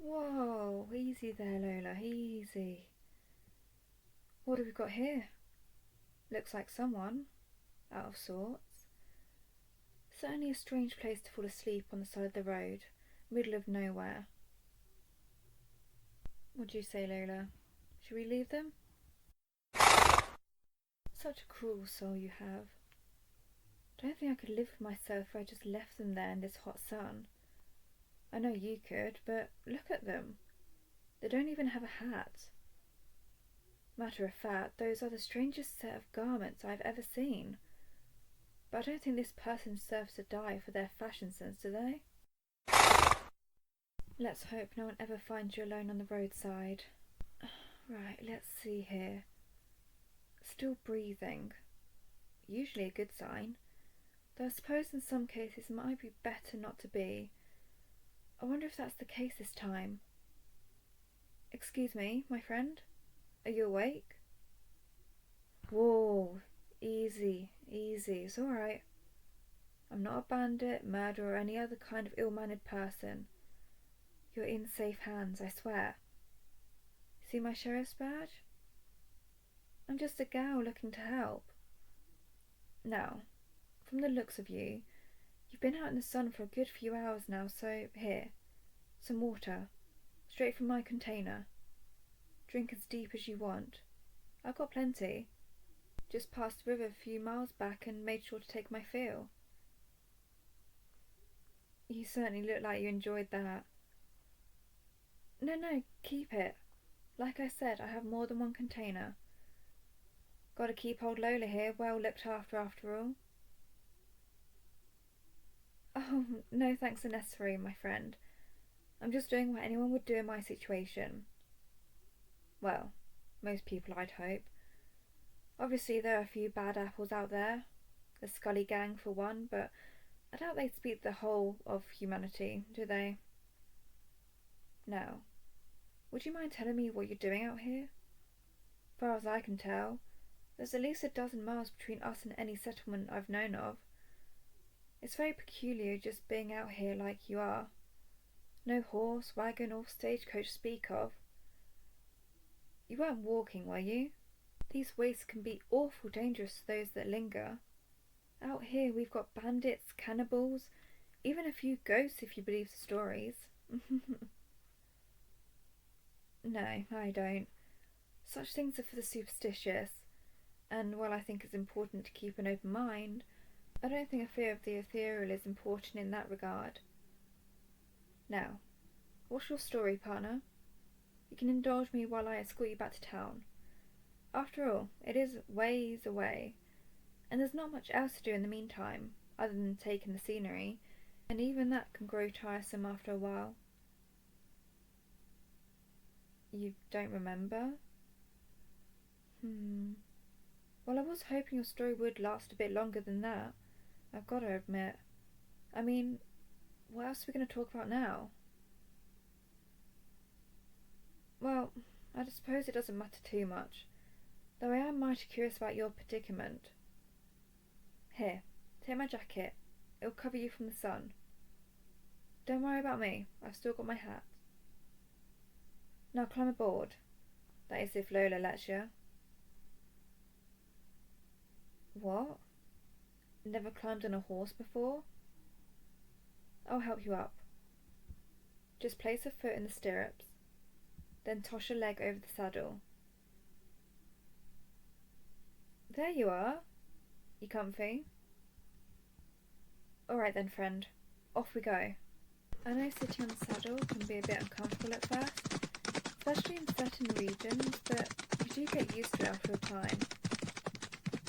Whoa, easy there, Lola, easy. What have we got here? Looks like someone, out of sorts. Certainly a strange place to fall asleep on the side of the road, middle of nowhere. What do you say, Lola? Should we leave them? Such a cruel soul you have. Don't think I could live with myself if I just left them there in this hot sun. I know you could, but look at them. They don't even have a hat. Matter of fact, those are the strangest set of garments I've ever seen. But I don't think this person deserves to die for their fashion sense, do they? Let's hope no one ever finds you alone on the roadside. Right, let's see here. Still breathing. Usually a good sign. Though I suppose in some cases it might be better not to be. I wonder if that's the case this time. Excuse me, my friend? Are you awake? Whoa, easy, easy, it's alright. I'm not a bandit, murderer, or any other kind of ill-mannered person. You're in safe hands, I swear. See my sheriff's badge? I'm just a gal looking to help. Now, from the looks of you, you've been out in the sun for a good few hours now, so here, some water, straight from my container. Drink as deep as you want. I've got plenty. Just passed the river a few miles back and made sure to take my fill. You certainly look like you enjoyed that. No, keep it. Like I said, I have more than one container. Gotta keep old Lola here well looked after all. Oh, no thanks are necessary, my friend. I'm just doing what anyone would do in my situation. Well, most people, I'd hope. Obviously there are a few bad apples out there. The Scully gang for one, but I doubt they speak the whole of humanity, do they? Now, would you mind telling me what you're doing out here? As far as I can tell, there's at least a dozen miles between us and any settlement I've known of. It's very peculiar just being out here like you are. No horse, wagon or stagecoach to speak of. You weren't walking, were you? These wastes can be awful dangerous to those that linger. Out here we've got bandits, cannibals, even a few ghosts if you believe the stories. No, I don't. Such things are for the superstitious, and while I think it's important to keep an open mind, I don't think a fear of the ethereal is important in that regard. Now, what's your story, partner? You can indulge me while I escort you back to town. After all, it is ways away, and there's not much else to do in the meantime, other than take in the scenery, and even that can grow tiresome after a while. You don't remember? Well, I was hoping your story would last a bit longer than that, I've got to admit. I mean, what else are we going to talk about now? Well, I suppose it doesn't matter too much, though I am mighty curious about your predicament. Here, take my jacket. It'll cover you from the sun. Don't worry about me, I've still got my hat. Now climb aboard. That is if Lola lets you. What? Never climbed on a horse before? I'll help you up. Just place a foot in the stirrups, then toss your leg over the saddle. There you are. You comfy? Alright then, friend. Off we go. I know sitting on the saddle can be a bit uncomfortable at first, especially in certain regions, but you do get used to it after a time.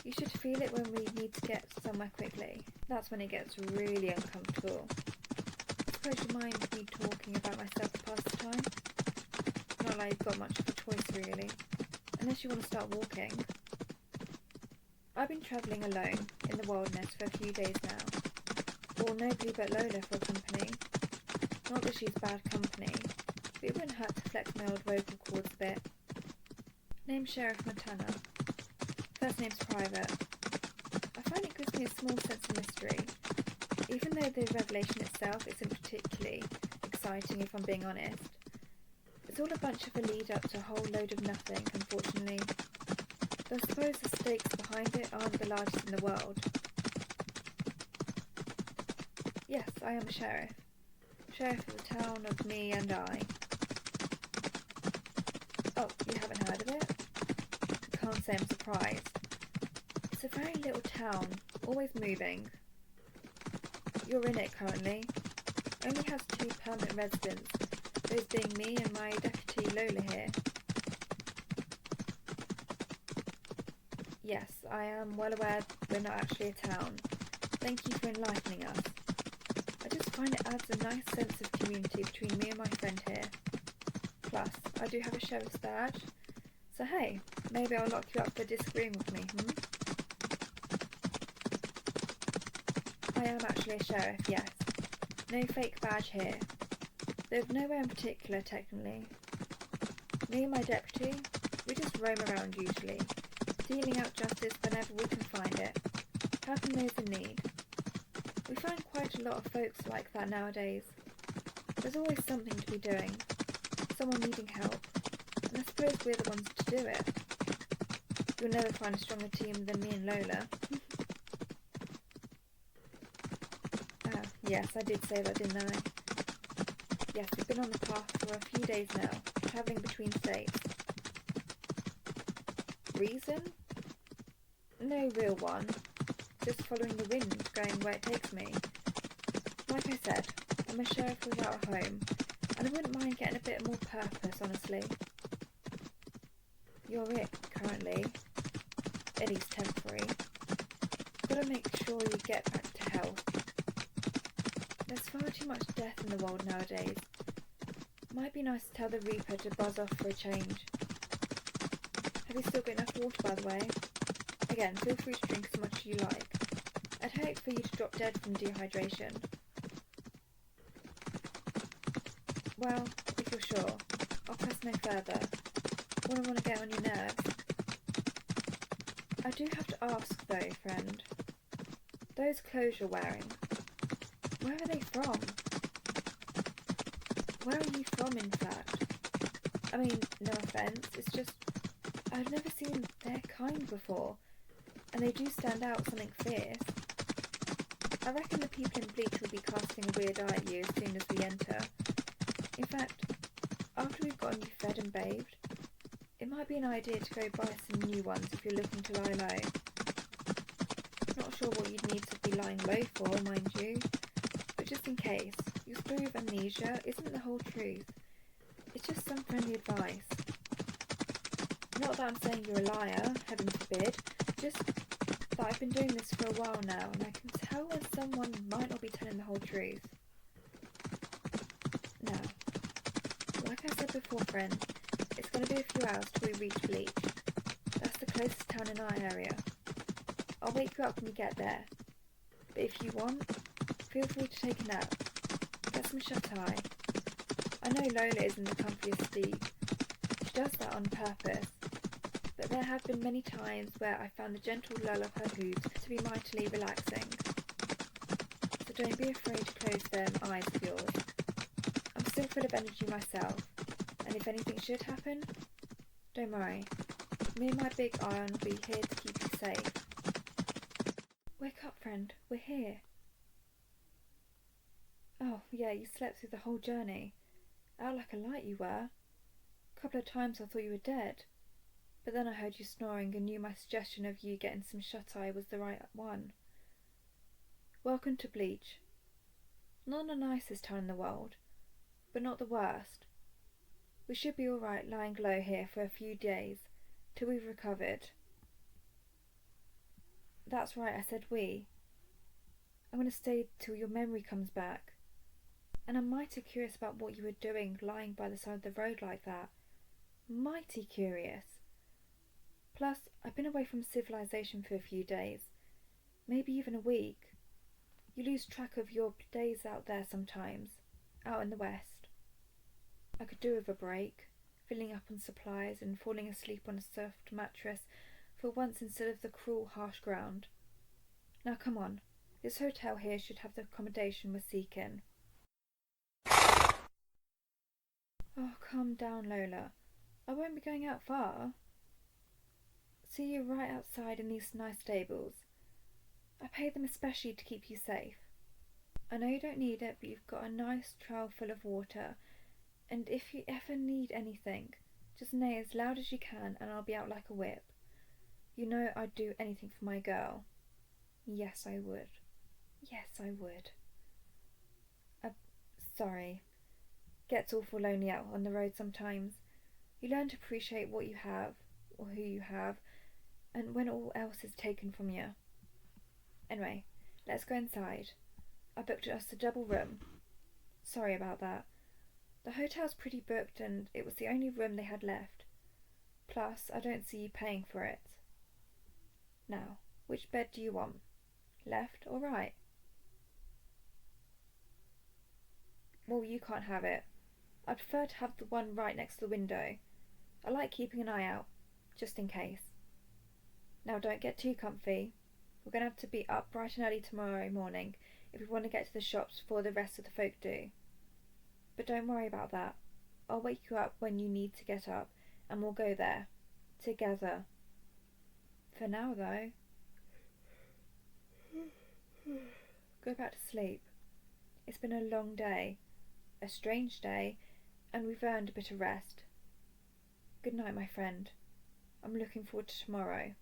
You should feel it when we need to get somewhere quickly. That's when it gets really uncomfortable. I suppose you mind me talking about myself to pass the time? Not like you've got much of a choice really, unless you want to start walking. I've been travelling alone in the wilderness for a few days now. Or nobody but Lola for company. Not that she's bad company, but it wouldn't hurt to flex my old vocal cords a bit. Name's Sheriff Montana. First name's Private. I find it gives me a small sense of mystery, even though the revelation itself isn't particularly exciting if I'm being honest. It's all a bunch of a lead up to a whole load of nothing, unfortunately. Though I suppose the stakes behind it aren't the largest in the world. Yes, I am a sheriff. Sheriff of the town of me and I. Oh, you haven't heard of it? I can't say I'm surprised. It's a very little town, always moving. You're in it currently. Only has 2 permanent residents, those being me and my deputy Lola here. Yes, I am well aware we're not actually a town. Thank you for enlightening us. I just find it adds a nice sense of community between me and my friend here. Plus, I do have a sheriff's badge, so hey, maybe I'll lock you up for disagreeing with me, I am actually a sheriff, yes. No fake badge here. There's nowhere in particular, technically. Me and my deputy, we just roam around usually, dealing out justice whenever we can find it, helping those in need. We find quite a lot of folks like that nowadays. There's always something to be doing, someone needing help, and I suppose we're the ones to do it. You'll never find a stronger team than me and Lola. Yes, I did say that, didn't I? Yes, we've been on the path for a few days now, travelling between states. Reason? No real one. Just following the wind, going where it takes me. Like I said, I'm a sheriff without a home, and I wouldn't mind getting a bit more purpose, honestly. You're it, currently. At least temporary. Gotta make sure you get back to health. There's far too much death in the world nowadays. Might be nice to tell the Reaper to buzz off for a change. Have you still got enough water, by the way? Again, feel free to drink as much as you like. I'd hate for you to drop dead from dehydration. Well, if you're sure, I'll press no further. Wouldn't want to get on your nerves. I do have to ask though, friend. Those clothes you're wearing, where are they from? Where are you from, in fact? I mean, no offence, it's just I've never seen their kind before, and they do stand out something fierce. I reckon the people in Bleach will be casting a weird eye at you as soon as we enter. In fact, after we've gotten you fed and bathed, it might be an idea to go buy some new ones if you're looking to lie low. Not sure what you'd need to be lying low for, mind you, but just in case, your story of amnesia isn't the whole truth. It's just some friendly advice. Not that I'm saying you're a liar, heaven forbid, just that I've been doing this for a while now, and I can tell when someone might not be telling the whole truth. Now, like I said before, friend, it's going to be a few hours till we reach Bleach. That's the closest town in our area. I'll wake you up when we get there. But if you want, feel free to take a nap. Get some shut-eye. I know Lola isn't the comfiest steed. She does that on purpose. But there have been many times where I found the gentle lull of her hooves to be mightily relaxing. So don't be afraid to close them eyes of yours. I'm still full of energy myself, and if anything should happen, don't worry. Me and my big iron will be here to keep you safe. Wake up, friend. We're here. Oh, yeah, you slept through the whole journey. Out like a light you were. A couple of times I thought you were dead. But then I heard you snoring and knew my suggestion of you getting some shut-eye was the right one. Welcome to Bleach. Not the nicest town in the world, but not the worst. We should be alright lying low here for a few days, till we've recovered. That's right, I said we. I'm going to stay till your memory comes back. And I'm mighty curious about what you were doing lying by the side of the road like that. Mighty curious. Plus, I've been away from civilization for a few days, maybe even a week. You lose track of your days out there sometimes, out in the West. I could do with a break, filling up on supplies and falling asleep on a soft mattress for once instead of the cruel, harsh ground. Now come on, this hotel here should have the accommodation we're seeking. Oh, calm down, Lola. I won't be going out far. See you right outside in these nice stables. I paid them especially to keep you safe. I know you don't need it, but you've got a nice trough full of water, and if you ever need anything, just neigh as loud as you can and I'll be out like a whip. You know I'd do anything for my girl. Yes, I would. Yes, I would. Sorry. Gets awful lonely out on the road sometimes. You learn to appreciate what you have, or who you have, and when all else is taken from you. Anyway, let's go inside. I booked us a double room. Sorry about that. The hotel's pretty booked and it was the only room they had left. Plus, I don't see you paying for it. Now, which bed do you want? Left or right? Well, you can't have it. I prefer to have the one right next to the window. I like keeping an eye out, just in case. Now don't get too comfy. We're going to have to be up bright and early tomorrow morning if we want to get to the shops before the rest of the folk do. But don't worry about that. I'll wake you up when you need to get up and we'll go there. Together. For now, though. Go back to sleep. It's been a long day. A strange day, and we've earned a bit of rest. Good night, my friend. I'm looking forward to tomorrow.